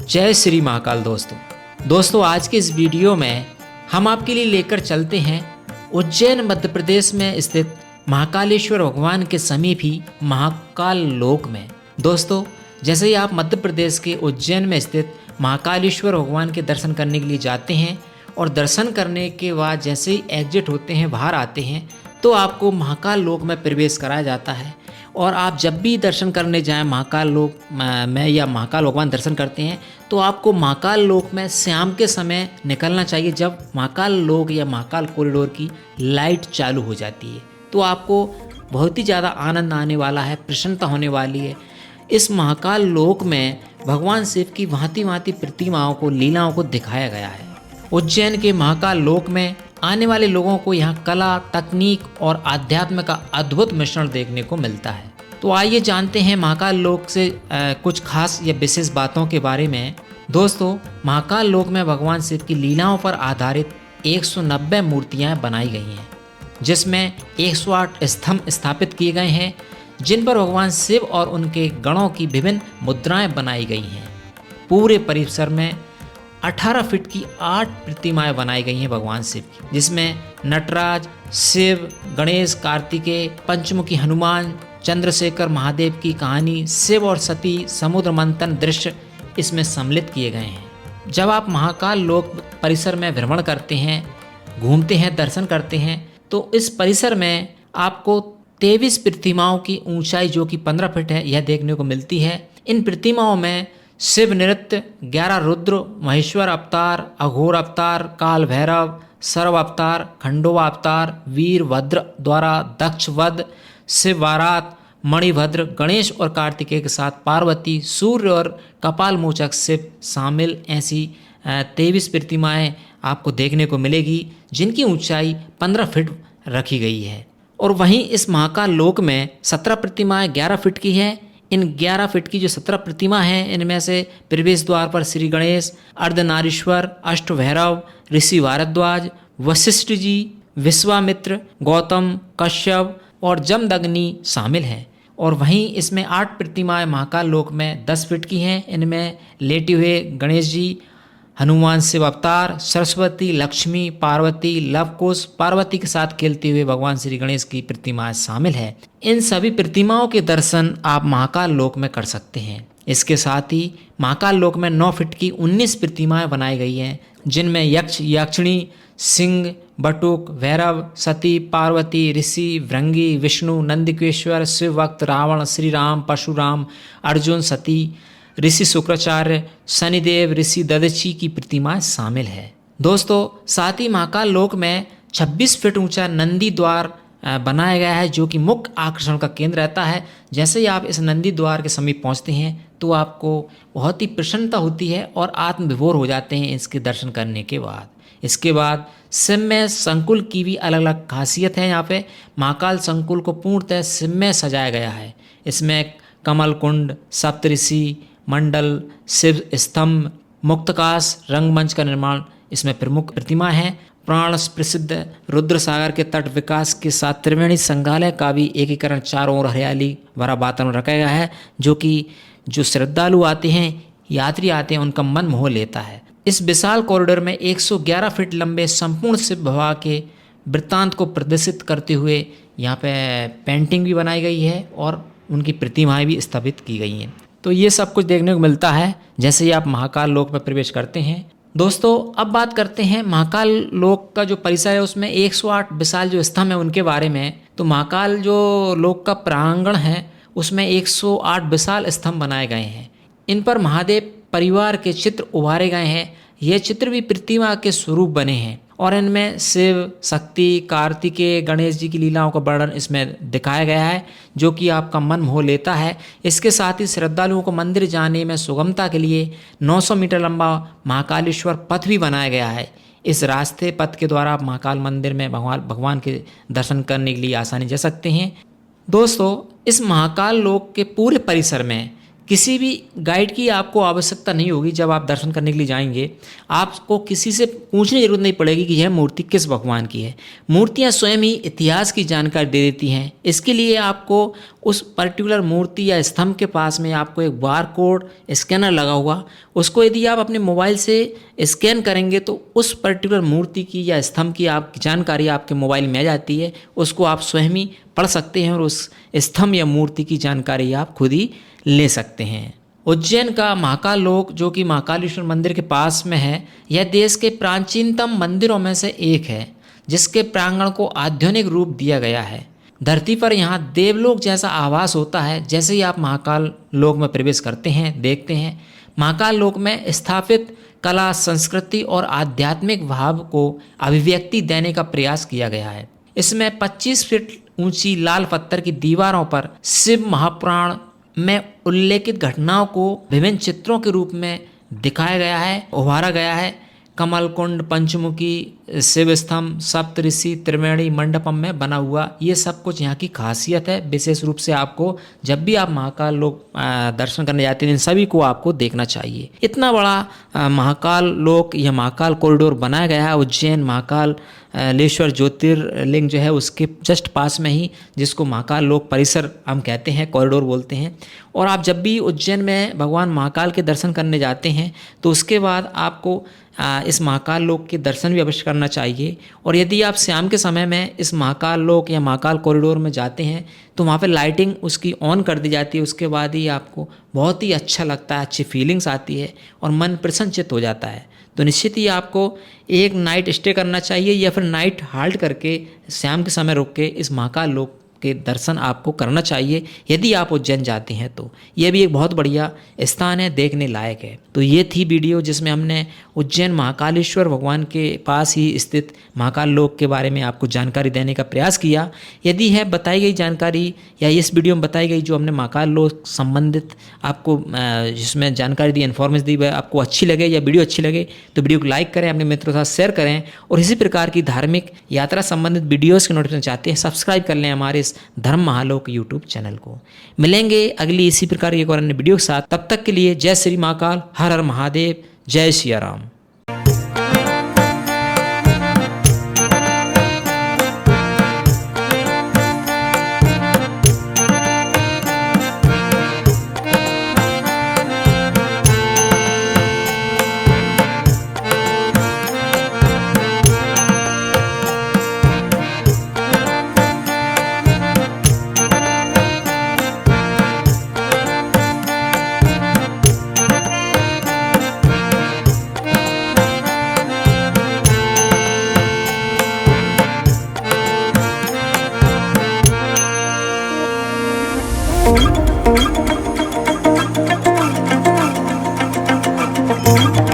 जय श्री महाकाल दोस्तों आज के इस वीडियो में हम आपके लिए लेकर चलते हैं उज्जैन मध्य प्रदेश में स्थित महाकालेश्वर भगवान के समीप ही महाकाल लोक में। दोस्तों जैसे ही आप मध्य प्रदेश के उज्जैन में स्थित महाकालेश्वर भगवान के दर्शन करने के लिए जाते हैं और दर्शन करने के बाद जैसे ही एग्जिट होते हैं, बाहर आते हैं, तो आपको महाकाल लोक में प्रवेश कराया जाता है। और आप जब भी दर्शन करने जाएं महाकाल लोक में या महाकाल भगवान दर्शन करते हैं तो आपको महाकाल लोक में शाम के समय निकलना चाहिए, जब महाकाल लोक या महाकाल कॉरिडोर की लाइट चालू हो जाती है। तो आपको बहुत ही ज़्यादा आनंद आने वाला है, प्रसन्नता होने वाली है। इस महाकाल लोक में भगवान शिव की भांति भांति प्रतिमाओं को, लीलाओं को दिखाया गया है। उज्जैन के महाकाल लोक में आने वाले लोगों को यहाँ कला, तकनीक और आध्यात्म का अद्भुत मिश्रण देखने को मिलता है। तो आइए जानते हैं महाकाल लोक से कुछ खास या विशेष बातों के बारे में। दोस्तों महाकाल लोक में भगवान शिव की लीलाओं पर आधारित 190 मूर्तियाँ बनाई गई हैं, जिसमें 108 स्तंभ स्थापित किए गए हैं, जिन पर भगवान शिव और उनके गणों की विभिन्न मुद्राएं बनाई गई हैं। पूरे परिसर में 18 फीट की 8 प्रतिमाएं बनाई गई हैं भगवान शिव की, जिसमें नटराज, शिव, गणेश, कार्तिकेय, पंचमुखी हनुमान, चंद्रशेखर महादेव की कहानी, शिव और सती समुद्र मंथन दृश्य इसमें सम्मिलित किए गए हैं। जब आप महाकाल लोक परिसर में भ्रमण करते हैं, घूमते हैं, दर्शन करते हैं, तो इस परिसर में आपको 23 प्रतिमाओं की ऊंचाई जो कि 15 फीट है यह देखने को मिलती है। इन प्रतिमाओं में शिव नृत्य, 11 रुद्र, महेश्वर अवतार, अघोर अवतार, काल भैरव, सर्व अवतार, खंडोबा अवतार, वीरभद्र द्वारा दक्ष वध, शिव बारात, मणिभद्र, गणेश और कार्तिकेय के साथ पार्वती, सूर्य और कपाल मोचक शिव शामिल ऐसी 23 प्रतिमाएं आपको देखने को मिलेगी, जिनकी ऊंचाई 15 फीट रखी गई है। और वहीं इस महाकाल लोक में 17 प्रतिमाएं 11 फीट की है। इन 11 फीट की जो 17 प्रतिमा हैं, इनमें से प्रवेश द्वार पर श्री गणेश, अर्धनारीश्वर, अष्टभैरव, ऋषि भारद्वाज, वशिष्ठ जी, विश्वामित्र, गौतम, कश्यप और जमदग्नि शामिल हैं। और वहीं इसमें 8 प्रतिमाएं महाकाल लोक में 10 फीट की हैं। इनमें लेटे हुए गणेश जी, हनुमान शिव अवतार, सरस्वती, लक्ष्मी, पार्वती, लवकुश, पार्वती के साथ खेलते हुए भगवान श्री गणेश की प्रतिमाएं शामिल है। इन सभी प्रतिमाओं के दर्शन आप महाकाल लोक में कर सकते हैं। इसके साथ ही महाकाल लोक में 9 फीट की 19 प्रतिमाएं बनाई गई हैं, जिनमें यक्ष, यक्षिणी, सिंह, बटुक, भैरव, सती, पार्वती, ऋषि, भृंगी, विष्णु, नंदिकेश्वर, शिव भक्त, रावण, श्री राम, परशुराम, अर्जुन, सती, ऋषि शुक्राचार्य, शनिदेव, ऋषि दधीची की प्रतिमाएं शामिल है। दोस्तों साथ ही महाकाल लोक में 26 फीट ऊंचा नंदी द्वार बनाया गया है, जो कि मुख्य आकर्षण का केंद्र रहता है। जैसे ही आप इस नंदी द्वार के समीप पहुंचते हैं तो आपको बहुत ही प्रसन्नता होती है और आत्मविभोर हो जाते हैं इसके दर्शन करने के बाद। इसके बाद सिम्मय संकुल की भी अलग अलग खासियत है। यहाँ पे महाकाल संकुल को पूर्णतः सिम्मय सजाया गया है। इसमें कमल कुंड, सप्तऋषि मंडल, शिव स्तंभ, मुक्तकाश, रंगमंच का निर्माण इसमें प्रमुख प्रतिमा है। प्राण प्रसिद्ध रुद्र सागर के तट विकास के साथ त्रिवेणी संग्रहालय का भी एकीकरण, चारों ओर हरियाली भरा वातावरण रखा गया है, जो कि जो श्रद्धालु आते हैं, यात्री आते हैं, उनका मन मोह लेता है। इस विशाल कॉरिडोर में 111 फीट लंबे संपूर्ण शिव भवा के वृत्तांत को प्रदर्शित करते हुए यहाँ पे पेंटिंग भी बनाई गई है और उनकी प्रतिमाएं भी स्थापित की गई हैं। तो ये सब कुछ देखने को मिलता है जैसे ही आप महाकाल लोक में प्रवेश करते हैं। दोस्तों अब बात करते हैं महाकाल लोक का जो परिसर है, उसमें 108 विशाल जो स्तंभ है उनके बारे में। तो महाकाल जो लोक का प्रांगण है उसमें 108 विशाल स्तंभ बनाए गए हैं। इन पर महादेव परिवार के चित्र उभारे गए हैं। ये चित्र भी प्रतिमा के स्वरूप बने हैं और इनमें शिव, शक्ति, कार्तिकेय, गणेश जी की लीलाओं का वर्णन इसमें दिखाया गया है, जो कि आपका मन मोह लेता है। इसके साथ ही श्रद्धालुओं को मंदिर जाने में सुगमता के लिए 900 मीटर लंबा महाकालेश्वर पथ भी बनाया गया है। इस रास्ते पथ के द्वारा आप महाकाल मंदिर में भगवान के दर्शन करने के लिए आसानी जा सकते हैं। दोस्तों इस महाकाल लोक के पूरे परिसर में किसी भी गाइड की आपको आवश्यकता नहीं होगी। जब आप दर्शन करने के लिए जाएंगे आपको किसी से पूछने की जरूरत नहीं पड़ेगी कि यह मूर्ति किस भगवान की है। मूर्तियां स्वयं ही इतिहास की जानकारी दे देती हैं। इसके लिए आपको उस पर्टिकुलर मूर्ति या स्तंभ के पास में आपको एक बार कोड स्कैनर लगा हुआ, उसको यदि आप अपने मोबाइल से स्कैन करेंगे तो उस पर्टिकुलर मूर्ति की या स्तंभ की आपकी जानकारी आपके मोबाइल में आ जाती है। उसको आप स्वयं ही पढ़ सकते हैं और उस स्तंभ या मूर्ति की जानकारी आप खुद ही ले सकते हैं। उज्जैन का महाकाल लोक जो कि महाकालेश्वर मंदिर के पास में है, यह देश के प्राचीनतम मंदिरों में से एक है जिसके प्रांगण को आधुनिक रूप दिया गया है। धरती पर यहाँ देवलोक जैसा आभास होता है। जैसे ही आप महाकाल लोक में प्रवेश करते हैं देखते हैं महाकाल लोक में स्थापित कला, संस्कृति और आध्यात्मिक भाव को अभिव्यक्ति देने का प्रयास किया गया है। इसमें 25 फीट ऊंची लाल पत्थर की दीवारों पर शिव महापुराण में उल्लेखित घटनाओं को विभिन्न चित्रों के रूप में दिखाया गया है, उभारा गया है। कमल कुंड, पंचमुखी, शिव स्तंभ, सप्तऋषि, त्रिवेणी मंडपम में बना हुआ ये सब कुछ यहाँ की खासियत है। विशेष रूप से आपको जब भी आप महाकाल लोक दर्शन करने जाते हैं इन सभी को आपको देखना चाहिए। इतना बड़ा महाकाल लोक या महाकाल कॉरिडोर बनाया गया है उज्जैन महाकाल लेश्वर ज्योतिर्लिंग जो है उसके जस्ट पास में ही, जिसको महाकाल लोक परिसर हम कहते हैं, कॉरिडोर बोलते हैं। और आप जब भी उज्जैन में भगवान महाकाल के दर्शन करने जाते हैं तो उसके बाद आपको इस महाकाल लोक के दर्शन भी अवश्य करना चाहिए। और यदि आप शाम के समय में इस महाकाल लोक या महाकाल कॉरिडोर में जाते हैं तो वहाँ पे लाइटिंग उसकी ऑन कर दी जाती है। उसके बाद ही आपको बहुत ही अच्छा लगता है, अच्छी फीलिंग्स आती है और मन प्रसन्नचित्त हो जाता है। तो निश्चित ही आपको एक नाइट स्टे करना चाहिए या फिर नाइट हाल्ट करके शाम के समय रुक के इस महाकाल लोक के दर्शन आपको करना चाहिए यदि आप उज्जैन जाते हैं तो। यह भी एक बहुत बढ़िया स्थान है, देखने लायक है। तो ये थी वीडियो जिसमें हमने उज्जैन महाकालेश्वर भगवान के पास ही स्थित महाकाल लोक के बारे में आपको जानकारी देने का प्रयास किया। यदि है बताई गई जानकारी या इस वीडियो में बताई गई जो हमने महाकाल लोक संबंधित आपको जिसमें जानकारी दी, इन्फॉर्मेशन दी, वह आपको अच्छी लगे या वीडियो अच्छी लगे तो वीडियो को लाइक करें, अपने मित्रों के साथ शेयर करें। और इसी प्रकार की धार्मिक यात्रा संबंधित वीडियोज़ के नोटिफिकेशन चाहते हैं सब्सक्राइब कर लें हमारे इस धर्म महालोक यूट्यूब चैनल को। मिलेंगे अगली इसी प्रकार की एक और अन्य वीडियो के साथ। तब तक के लिए जय श्री महाकाल, हर हर महादेव, जय सिया राम। Thank you.